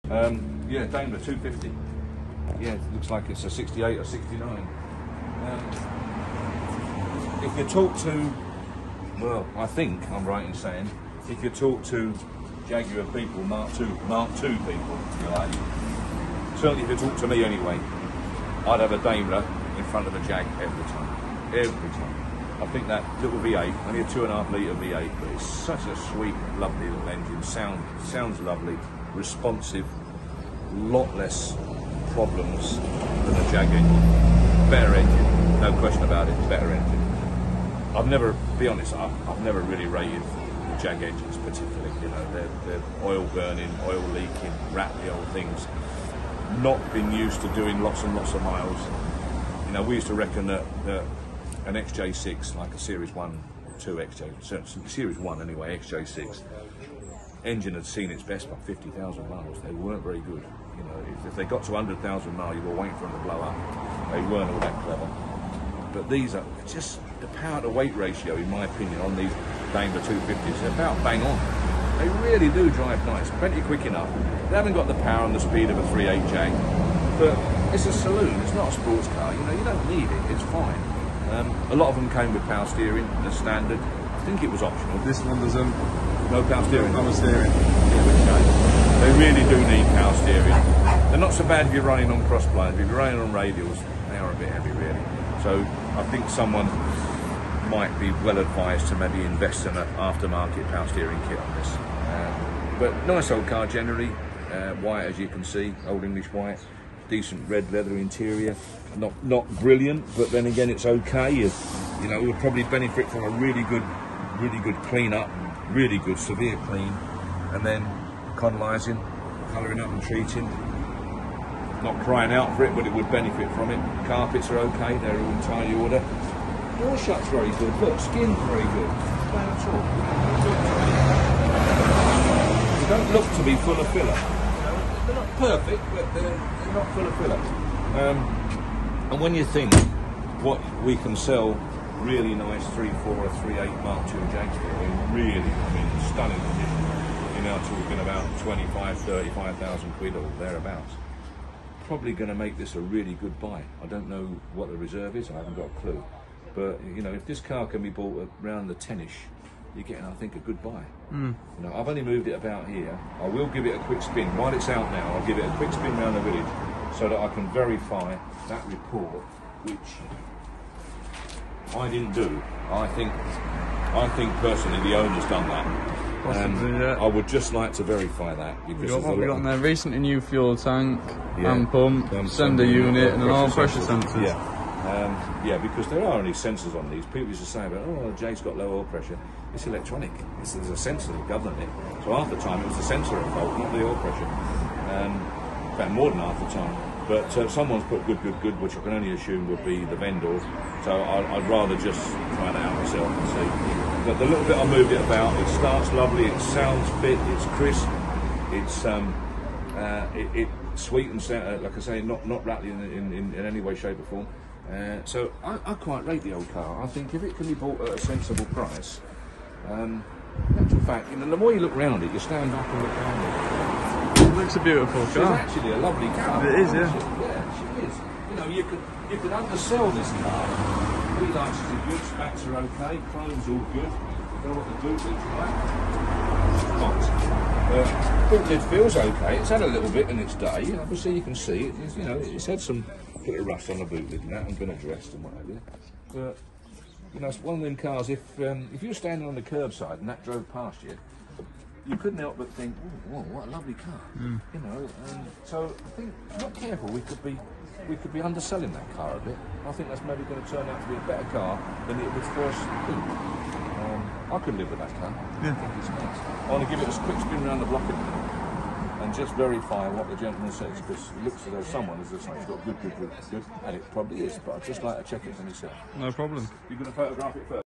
Yeah, Daimler 250. Yeah, it looks like it's a 68 or 69. If you talk to, well, I think I'm right in saying, if you talk to Jaguar people, Mark II people, if you like, certainly if you talk to me anyway, I'd have a Daimler in front of a Jag every time. Every time. I think that little V8, only a 2.5 litre V8, but it's such a sweet, lovely little engine. Sounds lovely, responsive, lot less problems than a Jag engine. Better engine, no question about it, better engine. I've never, be honest, I've never really rated the Jag engines particularly. You know, they're oil burning, oil leaking, rattly old things. Not been used to doing lots and lots of miles. You know, we used to reckon that an XJ6, like a Series 1 or 2 XJ, Series 1 anyway, XJ6, engine had seen its best by 50,000 miles. They weren't very good. You know, if they got to 100,000 miles, you were waiting for them to blow up. They weren't all that clever. But these are just the power to weight ratio, in my opinion, on these Daimler 250s. They're about bang on. They really do drive nice, plenty quick enough. They haven't got the power and the speed of a 3.8 Jag, but it's a saloon. It's not a sports car. You know, you don't need it. It's fine. A lot of them came with power steering as standard. I think it was optional. This one doesn't. No power steering. No steering. Yeah, they really do need power steering. They're not so bad if you're running on cross blinds. If you're running on radials, they are a bit heavy, really. So I think someone might be well advised to maybe invest in an aftermarket power steering kit on this. But nice old car generally. White, as you can see, old English white. Decent red leather interior. Not brilliant, but then again, it's okay. You know, it would probably benefit from a really good clean up, really good severe clean, and then conalising, colouring up and treating. Not crying out for it, but it would benefit from it. Carpets are okay; they're all in tidy order. Door shut's very good. Look, skin's very good. Bad at all. They don't look to be full of filler. They're not perfect, but they're not full of filler. And when you think what we can sell really nice 3.4 or 3.8 Mark II Jags for, in stunning condition, you're now talking about 25, 35,000 quid or thereabouts. Probably going to make this a really good buy. I don't know what the reserve is, I haven't got a clue. But, you know, if this car can be bought around the 10-ish, you're getting, I think, a good buy. You know, I've only moved it about here. I will give it a quick spin. While it's out now, I'll give it a quick spin around the village so that I can verify that report, which I didn't do. I think personally the owner's done that. Possibly, yeah. I would just like to verify that. Because we got what we got in there. Recently new fuel tank, yeah, hand pump, sender unit, and an oil pressure sensor. sensors. Yeah, because there are only sensors on these. People used to say about, oh, Jay's got low oil pressure. It's electronic. There's a sensor that governs it. So half the time it was the sensor at fault, not the oil pressure. In fact, more than half the time. But someone's put good, which I can only assume would be the vendor. So I'd rather just try that out myself and see. But the little bit I moved it about, it starts lovely, it sounds fit, it's crisp, it's sweet and sound, like I say, not rattly in any way, shape or form. So I quite rate the old car. I think if it can be bought at a sensible price, in actual fact, you know, the more you look around it, you stand back and look around it. It looks a beautiful car. It's actually a lovely car. It is, yeah. Yeah, she is. You know, you could undersell this car. Wheelights are good, spats are okay, chrome's all good. You know what the boot lid's like. Boot lid feels okay. It's had a little bit in its day. Obviously, you can see it. You know, it's had some bit of rust on the boot lid and that, and been addressed and what have you. But you know, it's one of them cars. If you were standing on the curbside and that drove past you, you couldn't help but think, oh, whoa, what a lovely car. You know, so I think, if not careful, we could be underselling that car a bit. I think that's maybe going to turn out to be a better car than it was first. I could live with that car. Yeah. I think it's nice. I want to give it a quick spin around the block and just verify what the gentleman says, because it looks as though someone has just like, got good, and it probably is, but I'd just like to check it for myself. No problem. You're going to photograph it first?